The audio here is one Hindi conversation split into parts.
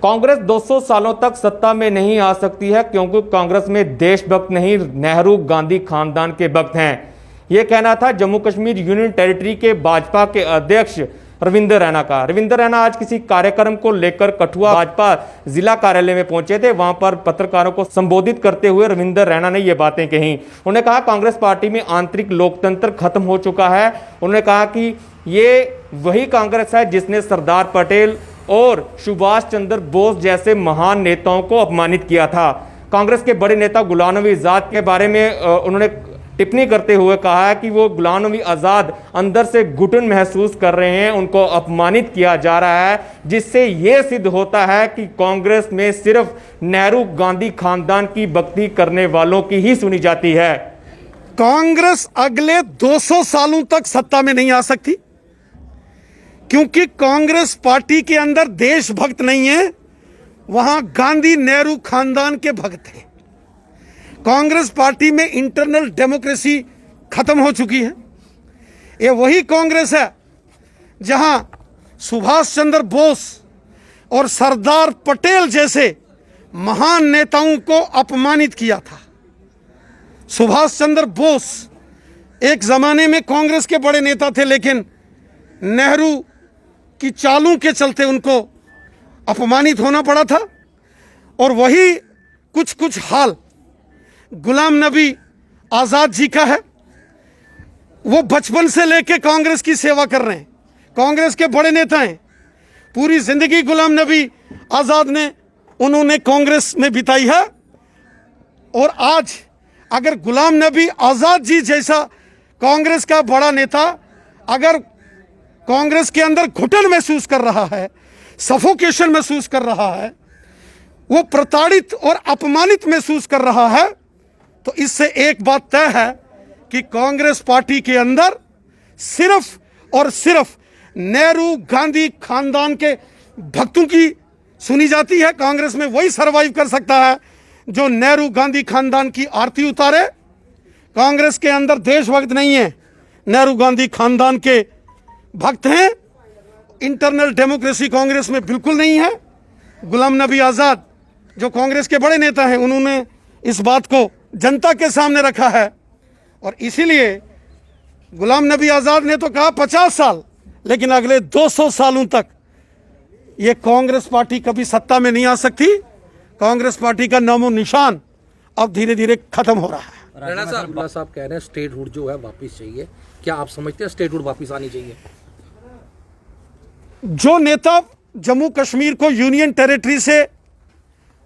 कांग्रेस 200 सालों तक सत्ता में नहीं आ सकती है क्योंकि कांग्रेस में देशभक्त नहीं नेहरू गांधी खानदान के भक्त हैं। यह कहना था जम्मू कश्मीर यूनियन टेरिटरी के भाजपा के अध्यक्ष रविंदर रैना का। रविंदर रैना आज किसी कार्यक्रम को लेकर कठुआ भाजपा जिला कार्यालय में पहुंचे थे। वहां पर पत्रकारों को संबोधित करते हुए रविंदर रैना ने यह बातें कही। उन्होंने कहा कांग्रेस पार्टी में आंतरिक लोकतंत्र खत्म हो चुका है। उन्होंने कहा कि ये वही कांग्रेस है जिसने सरदार पटेल और सुभाष चंद्र बोस जैसे महान नेताओं को अपमानित किया था। कांग्रेस के बड़े नेता गुलाम नबी आजाद के बारे में उन्होंने टिप्पणी करते हुए कहा है कि वो गुलाम नबी आजाद अंदर से घुटन महसूस कर रहे हैं, उनको अपमानित किया जा रहा है, जिससे यह सिद्ध होता है कि कांग्रेस में सिर्फ नेहरू गांधी खानदान की भक्ति करने वालों की ही सुनी जाती है। कांग्रेस अगले 200 सालों तक सत्ता में नहीं आ सकती क्योंकि कांग्रेस पार्टी के अंदर देशभक्त नहीं है, वहां गांधी नेहरू खानदान के भक्त हैं। कांग्रेस पार्टी में इंटरनल डेमोक्रेसी खत्म हो चुकी है। ये वही कांग्रेस है जहां सुभाष चंद्र बोस और सरदार पटेल जैसे महान नेताओं को अपमानित किया था। सुभाष चंद्र बोस एक जमाने में कांग्रेस के बड़े नेता थे, लेकिन नेहरू की चालों के चलते उनको अपमानित होना पड़ा था। और वही कुछ हाल गुलाम नबी आजाद जी का है। वो बचपन से लेकर कांग्रेस की सेवा कर रहे हैं, कांग्रेस के बड़े नेता हैं। पूरी जिंदगी गुलाम नबी आजाद ने उन्होंने कांग्रेस में बिताई है। और आज अगर गुलाम नबी आजाद जी जैसा कांग्रेस का बड़ा नेता अगर कांग्रेस के अंदर घुटन महसूस कर रहा है, सफोकेशन महसूस कर रहा है, वो प्रताड़ित और अपमानित महसूस कर रहा है, तो इससे एक बात तय है कि कांग्रेस पार्टी के अंदर सिर्फ और सिर्फ नेहरू गांधी खानदान के भक्तों की सुनी जाती है। कांग्रेस में वही सरवाइव कर सकता है जो नेहरू गांधी खानदान की आरती उतारे। कांग्रेस के अंदर देशभक्त नहीं है, नेहरू गांधी खानदान के भक्त हैं। इंटरनल डेमोक्रेसी कांग्रेस में बिल्कुल नहीं है। गुलाम नबी आजाद जो कांग्रेस के बड़े नेता हैं, उन्होंने इस बात को जनता के सामने रखा है। और इसीलिए गुलाम नबी आजाद ने तो कहा 50 साल, लेकिन अगले 200 सालों तक ये कांग्रेस पार्टी कभी सत्ता में नहीं आ सकती। कांग्रेस पार्टी का नामो निशान अब धीरे धीरे खत्म हो रहा है। राणा साहब कह रहे हैं स्टेटहुड जो है वापस चाहिए। क्या आप समझते हैं स्टेटहुड वापस आनी चाहिए? जो नेता जम्मू कश्मीर को यूनियन टेरिटरी से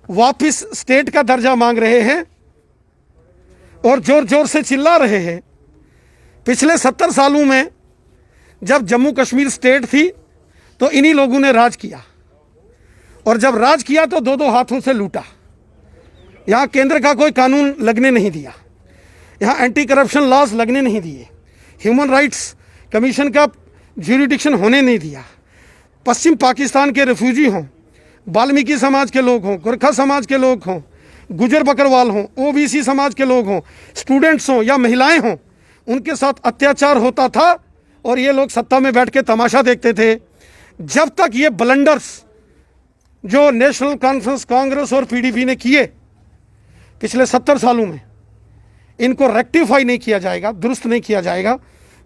वापस स्टेट का दर्जा मांग रहे हैं और जोर जोर से चिल्ला रहे हैं, पिछले 70 सालों में जब जम्मू कश्मीर स्टेट थी तो इन्हीं लोगों ने राज किया। और जब राज किया तो दो हाथों से लूटा। यहाँ केंद्र का कोई कानून लगने नहीं दिया, यहाँ एंटी करप्शन लॉज लगने नहीं दिए, ह्यूमन राइट्स कमीशन का ज्यूरिडिक्शन होने नहीं दिया। पश्चिम पाकिस्तान के रेफ्यूजी हों, वाल्मीकि समाज के लोग हों, गोरखा समाज के लोग हों, गुजर बकरवाल हों, ओबीसी समाज के लोग हों, स्टूडेंट्स हों या महिलाएं हों, उनके साथ अत्याचार होता था और ये लोग सत्ता में बैठ के तमाशा देखते थे। जब तक ये ब्लंडर्स जो नेशनल कॉन्फ्रेंस कांग्रेस और पीडीपी ने किए पिछले 70 सालों में, इनको रेक्टिफाई नहीं किया जाएगा, दुरुस्त नहीं किया जाएगा,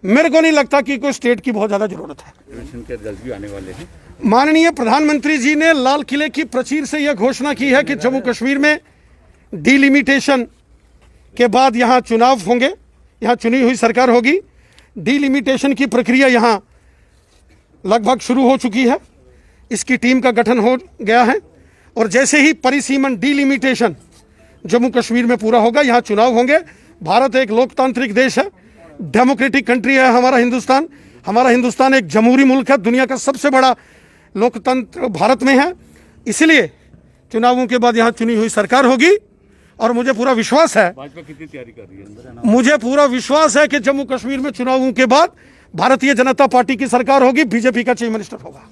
मेरे को नहीं लगता कि कोई स्टेट की बहुत ज़्यादा जरूरत है। के रिजल्ट भी आने वाले हैं। माननीय प्रधानमंत्री जी ने लाल किले की प्राचीर से यह घोषणा की है कि जम्मू कश्मीर में डिलिमिटेशन के बाद यहाँ चुनाव होंगे, यहाँ चुनी हुई सरकार होगी। डिलिमिटेशन की प्रक्रिया यहाँ लगभग शुरू हो चुकी है, इसकी टीम का गठन हो गया है। और जैसे ही परिसीमन डिलिमिटेशन जम्मू कश्मीर में पूरा होगा, यहाँ चुनाव होंगे। भारत एक लोकतांत्रिक देश है, डेमोक्रेटिक कंट्री है हमारा हिंदुस्तान। हमारा हिंदुस्तान एक जमहूरी मुल्क है, दुनिया का सबसे बड़ा लोकतंत्र भारत में है। इसलिए चुनावों के बाद यहाँ चुनी हुई सरकार होगी और मुझे पूरा विश्वास है, भाजपा कितनी तैयारी कर रही है? मुझे पूरा विश्वास है कि जम्मू कश्मीर में चुनावों के बाद भारतीय जनता पार्टी की सरकार होगी, बीजेपी का चीफ मिनिस्टर होगा।